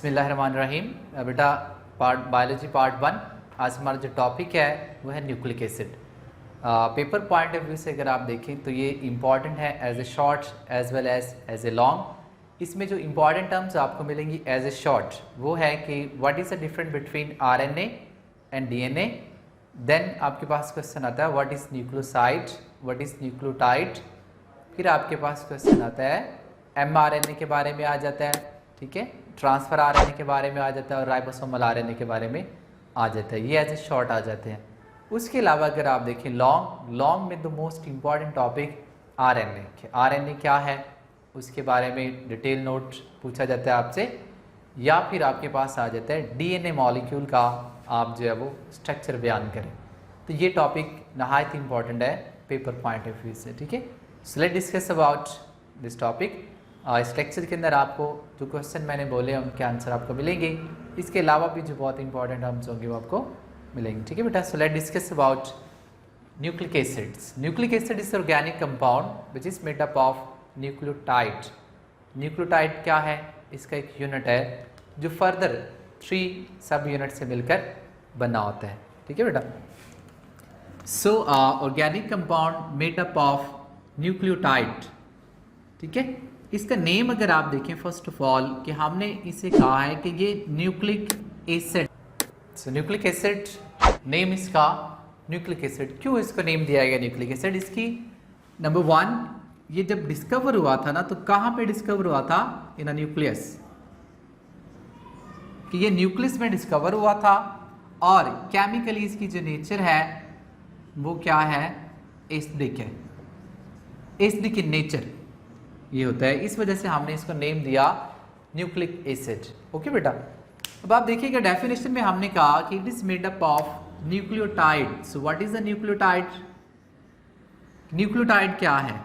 बिस्मिल्लाहिर्रहमानिर्रहीम। बेटा biology part 1। आज हमारा जो टॉपिक है वो है nucleic acid. Paper point of view से अगर आप देखें तो ये इम्पॉर्टेंट है as a short as well as a long. इसमें जो इम्पॉर्टेंट टर्म्स आपको मिलेंगी एज ए शॉर्ट वो है कि what is the difference between RNA and DNA. Then आपके पास क्वेश्चन आता है what is nucleoside, what is nucleotide. फिर आपके पास क्वेश्चन आता है एमआरएनए के बारे में आ जाता है, ठीक है, ट्रांसफ़र आरएनए के बारे में आ जाता है और राइबोसोमल आरएनए के बारे में आ जाता है। ये एज ए शॉर्ट आ जाते हैं। उसके अलावा अगर आप देखें लॉन्ग में the most important topic RNA क्या है उसके बारे में डिटेल नोट पूछा जाता है आपसे, या फिर आपके पास आ जाता है डीएनए मॉलिक्यूल का आप जो है वो स्ट्रक्चर बयान करें। तो ये टॉपिक नहायत इंपॉर्टेंट है पेपर पॉइंट ऑफ व्यू से, ठीक है। सो let's discuss about this topic. इस लेक्चर के अंदर आपको जो क्वेश्चन मैंने बोले उनके आंसर आपको मिलेंगे। इसके अलावा भी जो बहुत इंपॉर्टेंट टर्म्स होंगे वो आपको मिलेंगे, ठीक है बेटा। सो let's discuss about nucleic acids. Nucleic acid is organic compound which is made up of nucleotide. Nucleotide क्या है? इसका एक यूनिट है जो फर्दर 3 सब यूनिट से मिलकर बना होता है, ठीक है बेटा। सो organic compound made up of nucleotide, ठीक है। इसका नेम अगर आप देखें फर्स्ट ऑफ ऑल कि हमने इसे कहा है कि ये न्यूक्लिक एसिड। सो न्यूक्लिक एसिड नेम इसका न्यूक्लिक एसिड। क्यों इसको नेम दिया गया न्यूक्लिक एसिड? इसकी नंबर 1, ये जब डिस्कवर हुआ था ना तो कहाँ पे डिस्कवर हुआ था? इन अ न्यूक्लियस, कि ये न्यूक्लियस में डिस्कवर हुआ था। और केमिकली इसकी जो नेचर है वो क्या है? एसिडिक है, एसिडिक इन नेचर ये होता है। इस वजह से हमने इसको नेम दिया न्यूक्लिक एसिड, ओके बेटा। अब आप देखिएगा डेफिनेशन में हमने कहा कि it is made up of nucleotide. So what is the nucleotide? Nucleotide क्या है?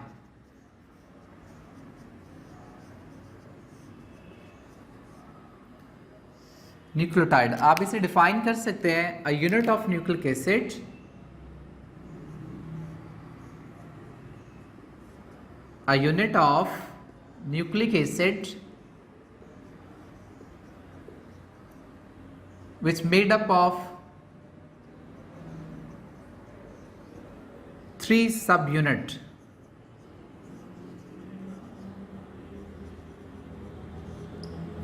न्यूक्लियोटाइड आप इसे डिफाइन कर सकते हैं, a unit of nucleic acid a unit of nucleic acid which made up of 3 subunit।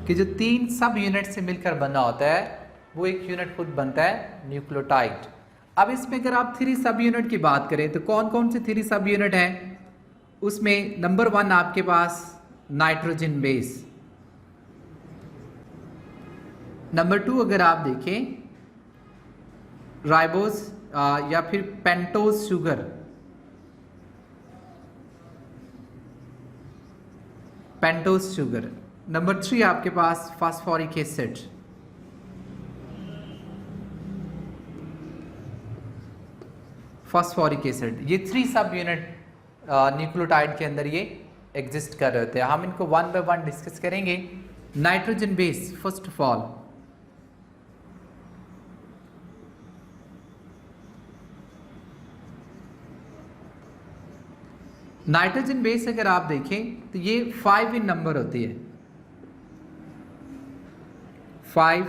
कि जो 3 सब यूनिट से मिलकर बना होता है वो एक यूनिट खुद बनता है न्यूक्लियोटाइड। अब इसमें अगर आप 3 सब यूनिट की बात करें तो कौन कौन से 3 सब यूनिट हैं? उसमें नंबर 1 आपके पास नाइट्रोजन बेस। नंबर 2 अगर आप देखें राइबोस या फिर pentose sugar, pentose sugar. Number 3 आपके पास फास्फोरिक एसिड। फास्फोरिक एसिड, ये 3 सब यूनिट न्यूक्लियोटाइड के अंदर ये एग्जिस्ट कर रहे होते हैं। हम इनको 1 बाय 1 डिस्कस करेंगे। Nitrogen base first of all, nitrogen base अगर आप देखें तो ये 5 इन नंबर होती है, 5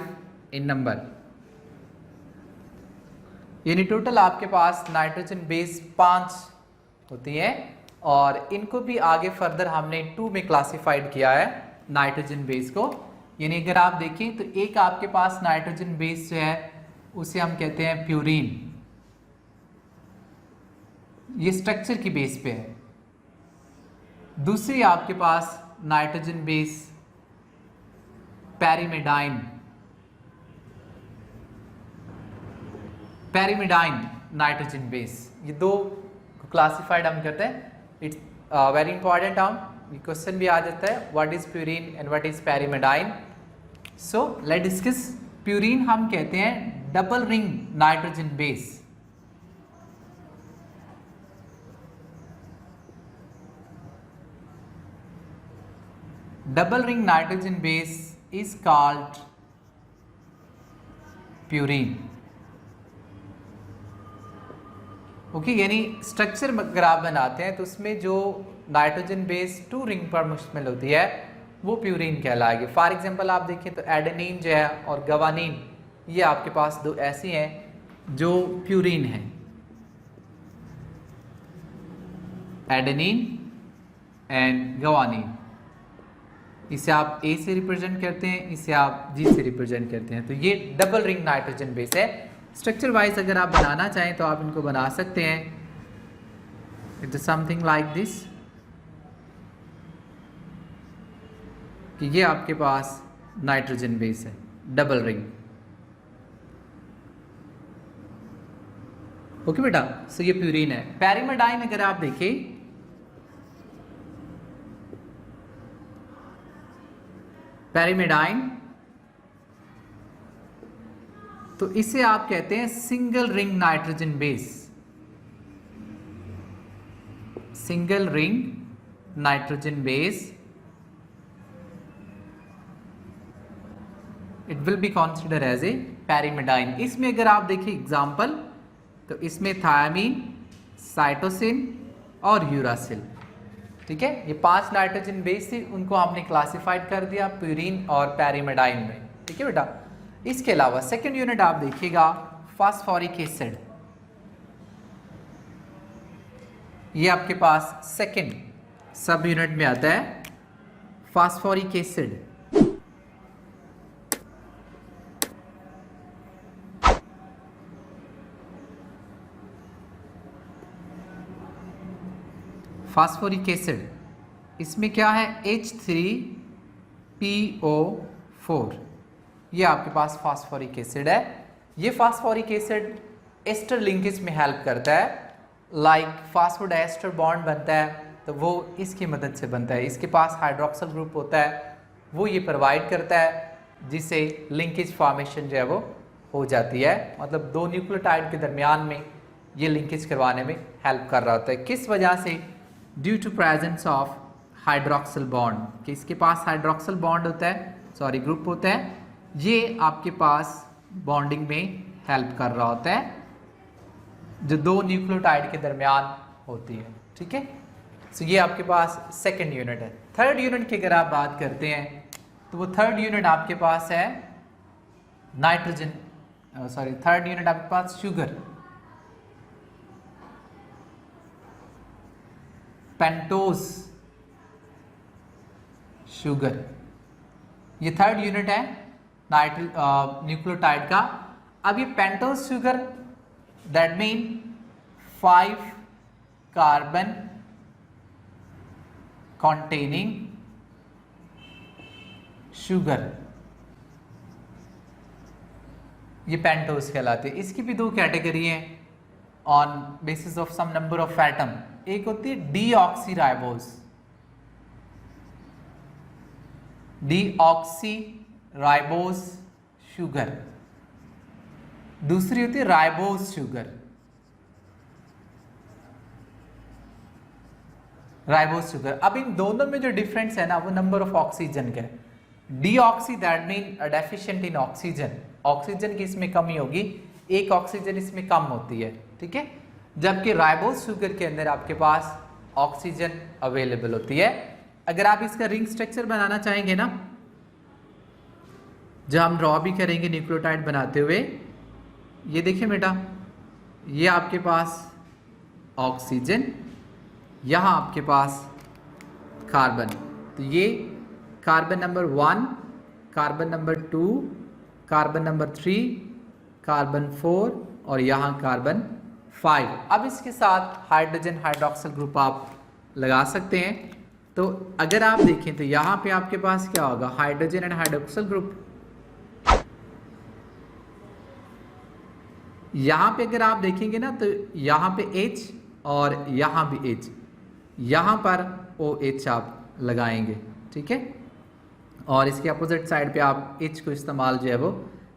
इन नंबर, यानी टोटल आपके पास नाइट्रोजन बेस 5 होती है। और इनको भी आगे फर्दर हमने 2 में क्लासिफाइड किया है नाइट्रोजन बेस को। यानी अगर आप देखें तो एक आपके पास नाइट्रोजन बेस जो है उसे हम कहते हैं प्यूरीन, ये स्ट्रक्चर की बेस पे है। दूसरी आपके पास nitrogen base pyrimidine, pyrimidine nitrogen base, ये 2 क्लासिफाइड हम करते हैं। It's very important term, question भी आ जाता है what is purine and what is pyrimidine. So let's discuss. Purine हम कहते हैं double ring nitrogen base. Double ring nitrogen base is called purine, okay. यानी स्ट्रक्चर अगर आप बनाते हैं तो उसमें जो नाइट्रोजन बेस 2 रिंग पर मुश्तमिल होती है वो प्यूरिन कहलाएगी। फॉर एग्जांपल आप देखें तो एडेनिन जो है और गवानीन, ये आपके पास दो ऐसी हैं जो प्यूरिन हैं, एडेनिन एंड गवानीन। इसे आप ए से रिप्रेजेंट करते हैं, इसे आप जी से रिप्रेजेंट करते हैं। तो ये डबल रिंग नाइट्रोजन बेस है। स्ट्रक्चर वाइज अगर आप बनाना चाहें तो आप इनको बना सकते हैं। It is something like this, कि ये आपके पास नाइट्रोजन बेस है, डबल रिंग। ओके बेटा, सो ये प्यूरिन है। पैरिमिडाइन अगर आप देखें, पैरिमिडाइन, तो इसे आप कहते हैं single ring nitrogen base, single ring nitrogen base. It will be consider as a pyrimidine. इसमें अगर आप देखिए एग्जांपल, तो इसमें थायामीन, साइटोसिन और यूरासिल, ठीक है, ये 5 नाइट्रोजन बेस थी, उनको हमने क्लासिफाइड कर दिया प्यूरिन और पैरिमिडाइन में, ठीक है बेटा। इसके अलावा सेकंड यूनिट आप देखिएगा फास्फोरिक एसिड, ये आपके पास सेकंड सब यूनिट में आता है फास्फोरिक एसिड। फास्फोरिक एसिड, इसमें क्या है H3PO4, ये आपके पास फास्फोरिक एसिड है। ये फास्फोरिक एसिड एस्टर लिंकेज में हेल्प करता है, लाइक फास्फोडाइएस्टर बॉन्ड बनता है तो वो इसकी मदद से बनता है। इसके पास हाइड्रोक्सिल ग्रुप होता है, वो ये प्रोवाइड करता है, जिससे लिंकेज फॉर्मेशन जो है वो हो जाती है। मतलब दो न्यूक्लियोटाइड के दरमियान में ये लिंकेज करवाने में हेल्प कर रहा होता है। किस वजह से? Due to presence of hydroxyl bond, कि इसके पास हाइड्रोक्सिल बॉन्ड होता है, सॉरी ग्रुप होता है, ये आपके पास बॉन्डिंग में हेल्प कर रहा होता है जो दो न्यूक्लियोटाइड के दरमियान होती है, ठीक है। सो ये आपके पास सेकंड यूनिट है। थर्ड यूनिट की अगर आप बात करते हैं तो वो थर्ड यूनिट आपके पास है नाइट्रोजन, सॉरी थर्ड यूनिट आपके पास शुगर, पेंटोज शुगर, ये थर्ड यूनिट है न्यूक्लियोटाइड का। अब ये pentose sugar, that mean 5 carbon containing sugar, ये पेंटोज कहलाते हैं। इसकी भी दो कैटेगरी हैं on basis of some number of atom. एक होती है डीऑक्सीराइबोज, डीऑक्सीराइबोज शुगर, दूसरी होती है राइबोज शुगर, राइबोज शुगर। अब इन दोनों में जो डिफरेंस है ना, वो नंबर ऑफ ऑक्सीजन का है। Deoxy that mean deficient in oxygen, oxygen की इसमें कमी होगी, एक ऑक्सीजन इसमें कम होती है, ठीक है। जबकि राइबोज शुगर के अंदर आपके पास ऑक्सीजन अवेलेबल होती है। अगर आप इसका रिंग स्ट्रक्चर बनाना चाहेंगे ना, जो हम ड्रॉ भी करेंगे न्यूक्लियोटाइड बनाते हुए, ये देखिए बेटा, ये आपके पास ऑक्सीजन, यहाँ आपके पास कार्बन, तो ये carbon number 1, carbon number 2, carbon number 3, carbon 4 और यहाँ कार्बन 5। अब इसके साथ हाइड्रोजन हाइड्रोक्सिल ग्रुप आप लगा सकते हैं। तो अगर आप देखें तो यहाँ पे आपके पास क्या होगा, हाइड्रोजन एंड हाइड्रोक्सिल ग्रुप। यहाँ पे अगर आप देखेंगे ना, तो यहाँ पे H और यहाँ भी H, यहाँ पर OH आप लगाएंगे, ठीक है। और इसके अपोजिट साइड पे आप H को इस्तेमाल जो है वो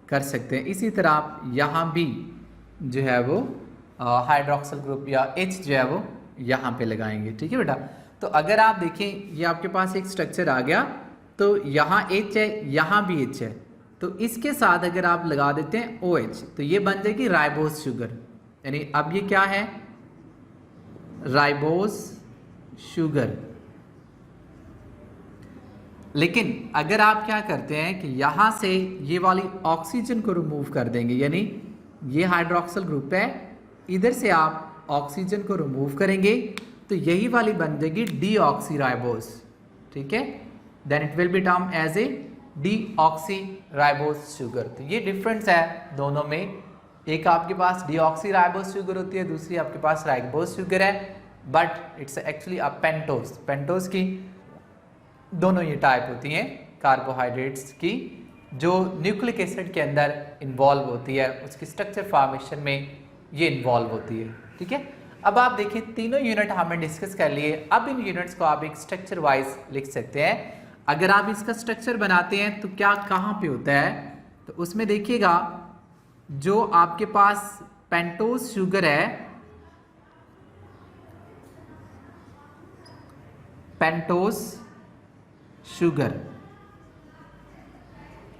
कर सकते हैं। इसी तरह आप यहाँ भी जो है वो हाइड्रोक्सिल ग्रुप या H जो है वो यहाँ पे लगाएंगे, ठीक है बेटा। तो अगर आप देखें, ये आपके पास एक स्ट्रक्चर आ गया, तो यहाँ H है, यहाँ भी H है, तो इसके साथ अगर आप लगा देते हैं OH, तो ये बन जाएगी राइबोज शुगर। यानी अब ये क्या है, राइबोज शुगर। लेकिन अगर आप क्या करते हैं कि यहाँ से ये वाली ऑक्सीजन को रिमूव कर देंगे, यानी ये हाइड्रोक्सिल ग्रुप है, इधर से आप ऑक्सीजन को रिमूव करेंगे तो यही वाली बन जाएगी डीऑक्सीराइबोस, ठीक है। Then it will be term as a deoxyribose sugar. तो ये डिफरेंस है दोनों में, एक आपके पास डीऑक्सीराइबोस शुगर होती है, दूसरी आपके पास राइबोस शुगर है, but it's actually a pentose. Pentose की दोनों ये टाइप होती हैं कार्बोहाइड्रेट्स की, जो न्यूक्लिक एसिड के अंदर इन्वॉल्व होती है, उसकी स्ट्रक्चर फॉर्मेशन में ये इन्वॉल्व होती है, ठीक है। अब आप देखिए तीनों यूनिट हमने डिस्कस कर लिए। अब इन यूनिट्स को आप एक स्ट्रक्चर वाइज लिख सकते हैं। अगर आप इसका स्ट्रक्चर बनाते हैं तो क्या कहाँ पे होता है, तो उसमें देखिएगा जो आपके पास पेंटोस शुगर है, पेंटोस शुगर,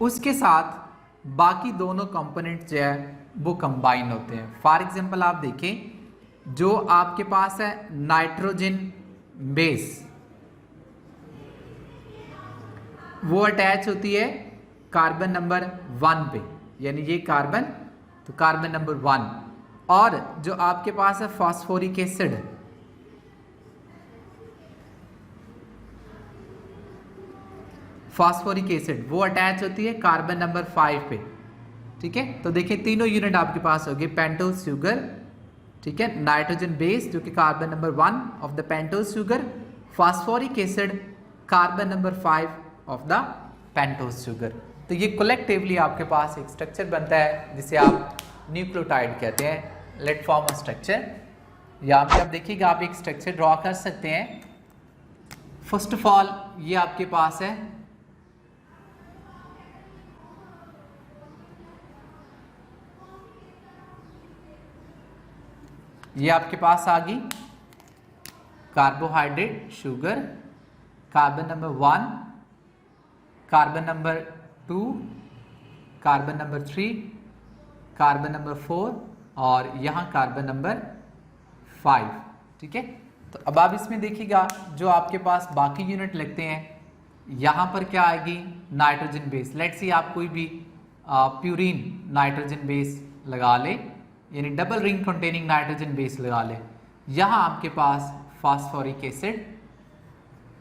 उसके साथ बाकी दोनों कंपोनेंट जो है वो कंबाइन होते हैं। फॉर एग्जांपल आप देखें, जो आपके पास है नाइट्रोजन बेस, वो अटैच होती है कार्बन नंबर 1 पे, यानी ये कार्बन, तो कार्बन नंबर 1। और जो आपके पास है फास्फोरिक एसिड, फास्फोरिक एसिड वो अटैच होती है कार्बन नंबर 5 पे, ठीक है। तो देखिए तीनों यूनिट आपके पास होगी पेंटोस शुगर, ठीक है, नाइट्रोजन बेस जो कि carbon number 1 of the pentose sugar, phosphoric acid carbon number 5 of the pentose sugar. तो ये कलेक्टिवली आपके पास एक स्ट्रक्चर बनता है जिसे आप न्यूक्लियोटाइड कहते हैं। Let form a structure. यहाँ पे आप देखिएगा, आप एक स्ट्रक्चर ड्रॉ कर सकते हैं। फर्स्ट ऑफ ऑल ये आपके पास है ये आपके पास आ गई carbohydrate sugar, carbon number 1, carbon number 2, carbon number 3, carbon number 4 और यहाँ कार्बन नंबर 5, ठीक है। तो अब आप इसमें देखिएगा जो आपके पास बाकी यूनिट लगते हैं, यहाँ पर क्या आएगी, नाइट्रोजन बेस। लेट्स सी आप कोई भी प्यूरिन नाइट्रोजन बेस लगा ले, यानी double ring containing nitrogen base लगा ले। यहाँ आपके पास फास्फोरिक एसिड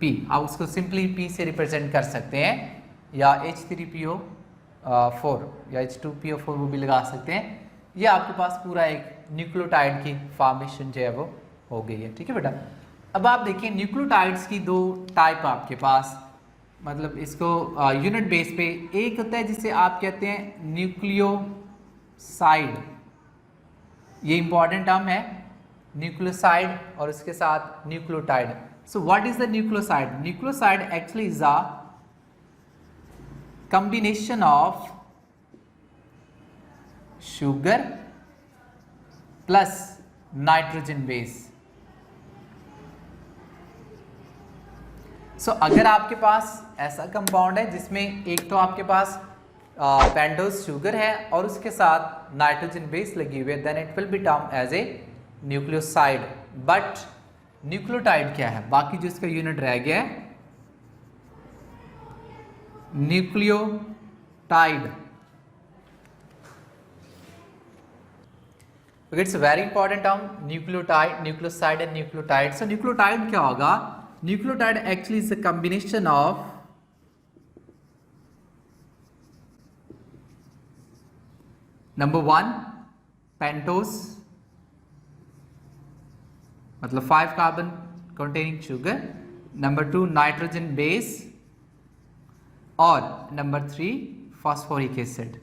P, आप उसको सिंपली P से रिप्रेजेंट कर सकते हैं, या H3PO4 या H2PO4 वो भी लगा सकते हैं। ये आपके पास पूरा एक न्यूक्लियोटाइड की फॉर्मेशन जो है वो हो गई है, ठीक है बेटा। अब आप देखिए न्यूक्लियोटाइड्स की दो टाइप आपके पास, मतलब इसको यूनिट बेस पे, एक होता है जिसे आप कहते हैं न्यूक्लियोसाइड, ये इंपॉर्टेंट टर्म है, न्यूक्लियोसाइड और उसके साथ nucleotide. So what is the nucleoside? Nucleoside actually is a combination of sugar plus nitrogen base. सो अगर आपके पास ऐसा कंपाउंड है जिसमें एक तो आपके पास पेंटोस शुगर है और उसके साथ नाइट्रोजन बेस लगी हुई है, then it will be term as a nucleoside. But nucleotide क्या है? बाकी जो इसका यूनिट रह गया है nucleotide. It's very important term, nucleotide, nucleoside and nucleotide. So nucleotide क्या होगा? Nucleotide actually is a combination of number 1 pentose, मतलब 5 carbon containing sugar, number 2 nitrogen base और number 3 phosphoric acid,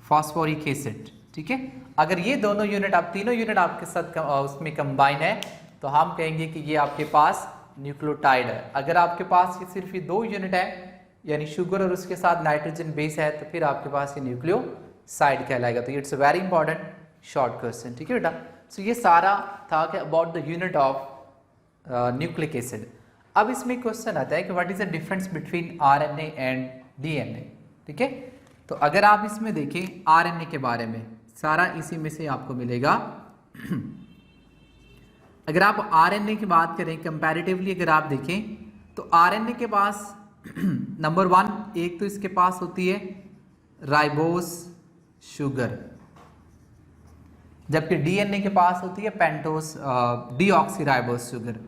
phosphoric acid, ठीक है। अगर ये दोनों यूनिट, आप तीनों यूनिट आपके साथ उसमें कंबाइन है तो हम कहेंगे कि ये आपके पास न्यूक्लियोटाइड है। अगर आपके पास ये सिर्फ ये दो यूनिट है, यानी शुगर और उसके साथ नाइट्रोजन बेस है, तो फिर आपके पास ये न्यूक्लियोसाइड कहलाएगा। तो it's a very important short question, ठीक है बेटा। सो ये सारा था कि about the unit of nucleic acid. अब इसमें क्वेश्चन आता है कि what is the difference between RNA and DNA, ठीक है। तो अगर आप इसमें देखें आरएनए के बारे में, सारा इसी में से आपको मिलेगा। अगर आप आरएनए की बात करें कंपैरेटिवली, अगर आप देखें तो आरएनए के पास नंबर 1 एक तो इसके पास होती है राइबोस शुगर, जबकि डीएनए के पास होती है पेंटोस डीऑक्सीराइबोस शुगर।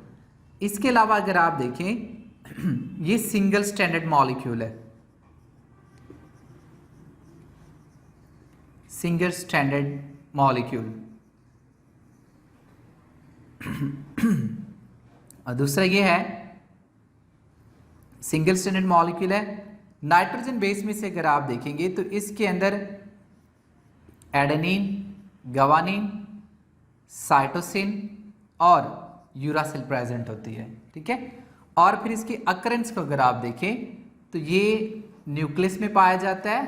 इसके अलावा अगर आप देखें ये सिंगल स्ट्रैंडेड मॉलिक्यूल है, सिंगल स्ट्रैंडेड मॉलिक्यूल। और दूसरा ये है सिंगल स्ट्रैंडेड मॉलिक्यूल है। नाइट्रोजन बेस में से अगर आप देखेंगे तो इसके अंदर एडेनिन, गवानिन, साइटोसिन और यूरासिल प्रेजेंट होती है, ठीक है। और फिर इसकी अकरेंस को अगर आप देखें तो ये न्यूक्लियस में पाया जाता है,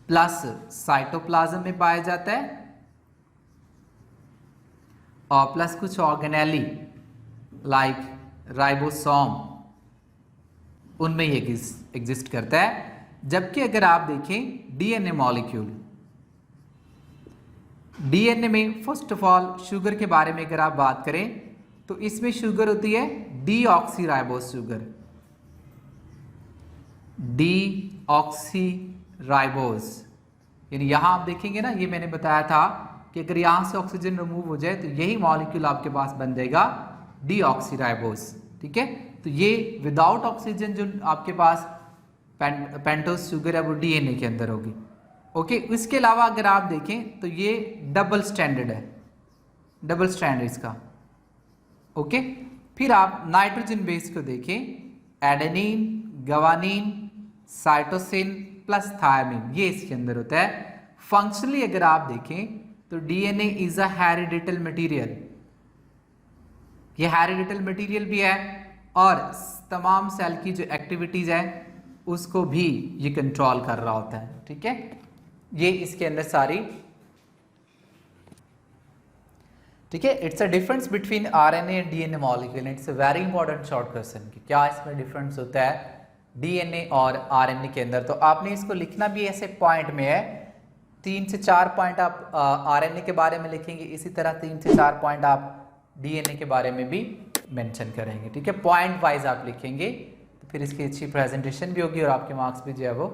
प्लस साइटोप्लाज्म में पाया जाता है, और प्लस कुछ ऑर्गेनेली लाइक राइबोसोम उनमें ये एग्जिस्ट करता है। जबकि अगर आप देखें डीएनए मॉलिक्यूल, डीएनए में फर्स्ट ऑफ ऑल शुगर के बारे में अगर आप बात करें तो इसमें शुगर होती है डीऑक्सीराइबोस शुगर, डीऑक्सीराइबोस। यानी यहां आप देखेंगे ना, ये मैंने बताया था कि अगर यहां से ऑक्सीजन रिमूव हो जाए तो यही मॉलिक्यूल आपके पास बन जाएगा डीऑक्सीराइबोस, ठीक है। तो ये विदाउट ऑक्सीजन जो आपके पास पेंटोस शुगर है वो डीएनए के अंदर होगी, ओके। इसके अलावा अगर आप देखें तो ये डबल स्ट्रैंडेड है, डबल स्ट्रैंड इसका, ओके। फिर आप नाइट्रोजन बेस को देखें, एडेनिन, गवानिन, साइटोसिन प्लस थायमिन, ये इसके अंदर होता है। फंक्शनली अगर आप देखें तो DNA is a hereditary material, ये हेरिडिटल मटेरियल भी है और तमाम सेल की जो एक्टिविटीज है उसको भी ये कंट्रोल कर रहा होता है, ठीक है। ये इसके अंदर सारी, ठीक है। It's a difference between RNA and DNA molecule. It's a very important short question कि क्या इसमें डिफरेंस होता है डीएनए और आरएनए के अंदर। तो आपने इसको लिखना भी ऐसे पॉइंट में है, 3 से 4 पॉइंट आप आरएनए के बारे में लिखेंगे, इसी तरह 3 से 4 पॉइंट आप डीएनए के बारे में भी मेंशन करेंगे, ठीक है। पॉइंट वाइज आप लिखेंगे तो फिर इसकी अच्छी प्रेजेंटेशन भी होगी और आपके मार्क्स भी जो है वो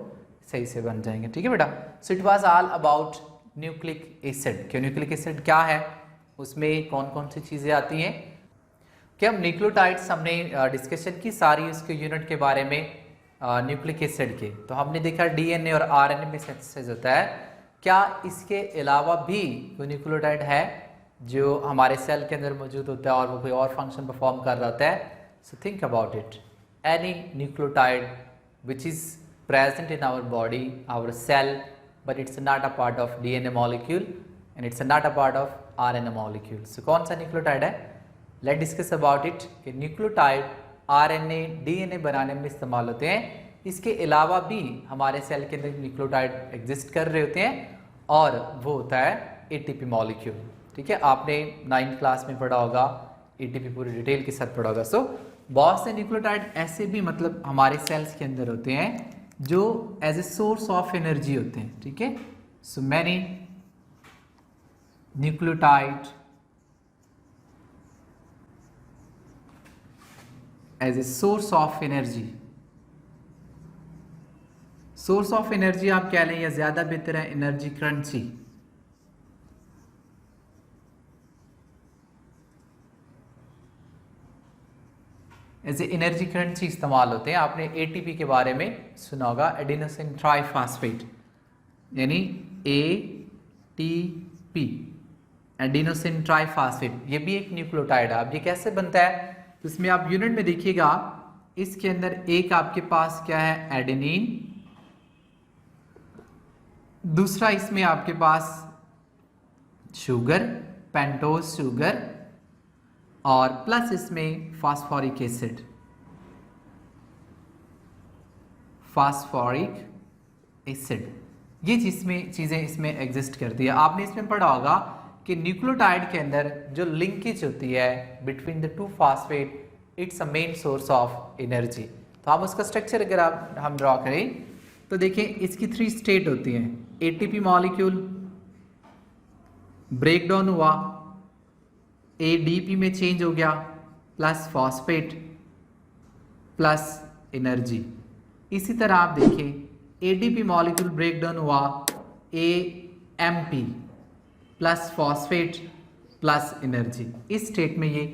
सही से बन जाएंगे, ठीक है बेटा। So it was all about nucleic acid. कि न्यूक्लिक एसिड क्या है, उसमें कौन कौन सी चीज़ें आती हैं, कि हम न्यूक्लियोटाइड्स हमने डिस्कशन की सारी उसके यूनिट के बारे में न्यूक्लिक एसिड के। तो हमने देखा डीएनए और आरएनए में सिंथेसिस होता है, क्या इसके अलावा भी कोई न्यूक्लियोटाइड है जो हमारे सेल के अंदर मौजूद होता है और वो कोई और फंक्शन परफॉर्म कर रहा होता है। So think about it, any nucleotide which is present in our body, our cell, but it's not a part of DNA molecule and it's not a part of RNA molecule. So कौन सा nucleotide है, let discuss about it. कि nucleotide RNA DNA बनाने में इस्तेमाल होते हैं, इसके अलावा भी हमारे सेल के अंदर न्यूक्लियोटाइड एग्जिस्ट कर रहे होते हैं और वो होता है ATP मॉलिक्यूल, ठीक है। आपने 9th क्लास में पढ़ा होगा, ATP पूरी डिटेल के साथ पढ़ा होगा। सो बहुत से न्यूक्लियोटाइड ऐसे भी मतलब हमारे सेल्स के अंदर होते हैं जो as a source of energy होते हैं, ठीक है। So many nucleotide as a source of energy, source of energy आप कह लें या ज्यादा बेहतर है energy currency. As a energy currency इस्तेमाल होते हैं। आपने एटीपी के बारे में सुना होगा, एडिनोसिन ट्राइफॉस्फेट, यानी एटीपी, एडिनोसिन ट्राइफॉस्फेट, ये भी एक न्यूक्लियोटाइड है। अब ये कैसे बनता है, तो इसमें आप यूनिट में देखिएगा, इसके अंदर एक आपके पास क्या है एडेनिन, दूसरा इसमें आपके पास शुगर, पेंटोस शुगर, और प्लस इसमें फास्फोरिक एसिड, फास्फोरिक एसिड, ये जिसमें चीज़ें इसमें एग्जिस्ट करती है। आपने इसमें पढ़ा होगा कि न्यूक्लियोटाइड के अंदर जो लिंकेज होती है between the two phosphate, it's a main source of energy. तो हम उसका स्ट्रक्चर अगर हम ड्रॉ करें तो देखें, इसकी 3 स्टेट होती हैं। एटीपी मॉलिक्यूल ब्रेक डाउन हुआ, एडीपी में चेंज हो गया, प्लस फॉस्फेट प्लस एनर्जी। इसी तरह आप देखें एडीपी मॉलिक्यूल ब्रेक डाउन हुआ AMP plus phosphate plus energy, इस स्टेट में ये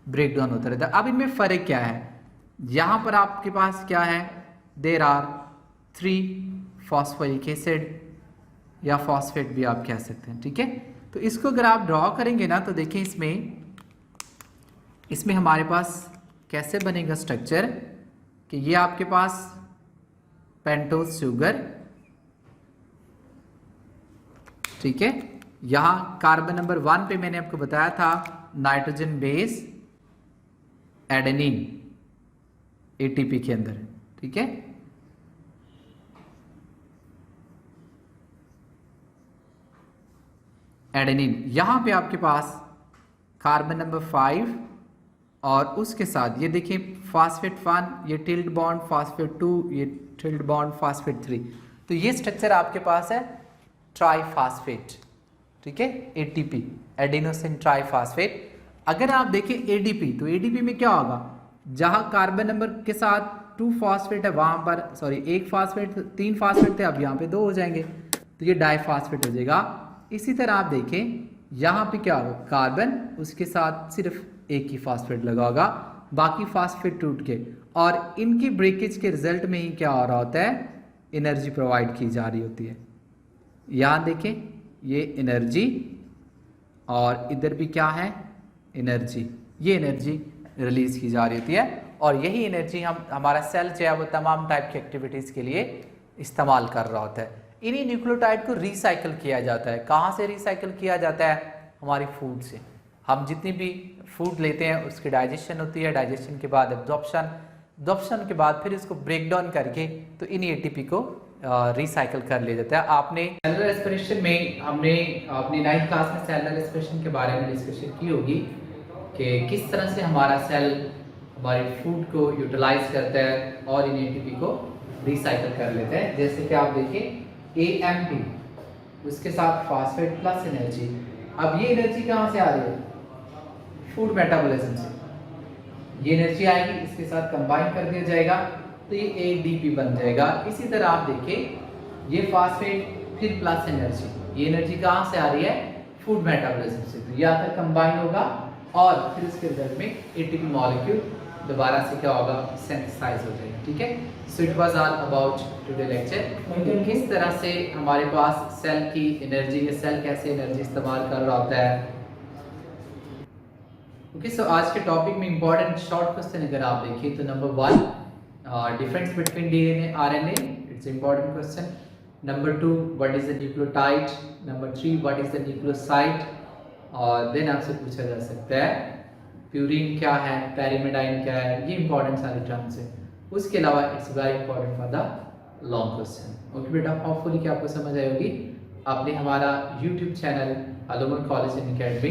ब्रेक डाउन होता रहता है। अब इनमें फर्क क्या है, यहां पर आपके पास क्या है, देर आर 3 फॉस्फोरिक एसिड या फॉस्फेट भी आप कह सकते हैं, ठीक है। तो इसको अगर आप ड्रॉ करेंगे ना तो देखें इसमें हमारे पास कैसे बनेगा स्ट्रक्चर कि ये आपके पास पेंटोज शुगर, ठीक है। यहां कार्बन नंबर 1 पे मैंने आपको बताया था नाइट्रोजन बेस एडेनिन एटीपी के अंदर, ठीक है। एडेनिन, यहां पे आपके पास कार्बन नंबर 5 और उसके साथ ये देखिए फास्फेट 1, ये टिल्ड बॉन्ड फास्फेट 2, ये टिल्ड बॉन्ड फास्फेट 3। तो ये स्ट्रक्चर आपके पास है ट्राईफास्फेट, ठीक है, एटीपी एडेनोसिन ट्राईफास्फेट। अगर आप देखें एडीपी, तो एडीपी में क्या होगा, जहां कार्बन नंबर के साथ 2 फॉस्फेट है वहां पर, सॉरी 1 फॉस्फेट 3 फॉस्फेट थे, अब यहाँ पे 2 हो जाएंगे, तो ये डाईफॉस्फेट हो जाएगा। इसी तरह आप देखें यहाँ पे क्या होगा, कार्बन उसके साथ सिर्फ एक ही फॉस्फेट लगा होगा, बाकी फॉस्फेट टूट के, और इनकी ब्रेकेज के रिजल्ट में ही क्या हो रहा होता है, एनर्जी प्रोवाइड की जा रही होती है। यहाँ देखें ये एनर्जी और इधर भी क्या है एनर्जी, ये एनर्जी रिलीज की जा रही होती है, और यही एनर्जी हमारा सेल जो है वो तमाम टाइप की एक्टिविटीज़ के लिए इस्तेमाल कर रहा होता है। इन्हीं न्यूक्लियोटाइड को रिसाइकल किया जाता है। कहाँ से रिसाइकल किया जाता है, हमारी फूड से। हम जितनी भी फूड लेते हैं उसकी डाइजेशन होती है, डाइजेशन के बाद एब्जॉर्प्शन के बाद फिर इसको ब्रेक डाउन करके तो इन्हीं एटीपी को रिसाइकल कर लिया जाता है। आपने सेलुलर रेस्पिरेशन में हमने अपनी 9th क्लास में सेलुलर रेस्पिरेशन के बारे में डिस्कशन की होगी कि किस तरह से हमारा सेल हमारी फूड को यूटिलाइज करता है और इन एटीपी को रिसाइकल कर लेता है। जैसे कि आप देखें AMP, उसके साथ फॉस्फेट प्लस एनर्जी। अब ये एनर्जी कहाँ से आ रही है, फूड मेटाबॉलिज्म से। ये एनर्जी आएगी, इसके साथ कंबाइन कर दिया जाएगा तो ये ADP बन जाएगा। इसी तरह आप देखिए ये फॉस्फेट फिर प्लस एनर्जी, ये एनर्जी कहाँ से आ रही है, फूड मेटाबॉलिज्म से। तो ये आकर कंबाइन होगा और फिर इसके रिजल्ट में ATP मॉलिक्यूल दोबारा से क्या होगा, सिंथेसाइज हो जाएगा, ठीक है। So it was all about today lecture, किस तरह से हमारे पास सेल की एनर्जी, सेल कैसे एनर्जी इस्तेमाल कर रहा होता है। ओके, सो आज के टॉपिक में इंपॉर्टेंट शॉर्ट क्वेश्चन अगर आप देखिए तो number 1 difference between DNA RNA, it's important question. Number 2 what is the nucleotide, number 3 what is the nucleoside, और देन आपसे पूछा जा सकता है प्यूरिन क्या है, पैरिमिडाइन क्या है, ये इंपॉर्टेंट सारे टर्म्स है। उसके अलावा it's very important for the long question. Okay बेटा, होपफुली कि आपको समझ आई होगी। आपने हमारा YouTube channel Alumn College and Academy,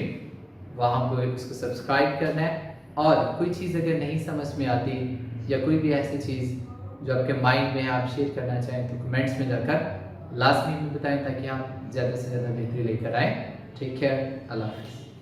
वहाँ पर उसको सब्सक्राइब करना है, और कोई चीज़ अगर नहीं समझ में आती या कोई भी ऐसी चीज़ जो आपके माइंड में आप शेयर करना चाहें तो कमेंट्स में जाकर लास्ट में बताएं ताकि हम ज़्यादा से ज़्यादा बेहतरी लेकर आएँ। टेक केयर, अल्लाह हाफ़िज़।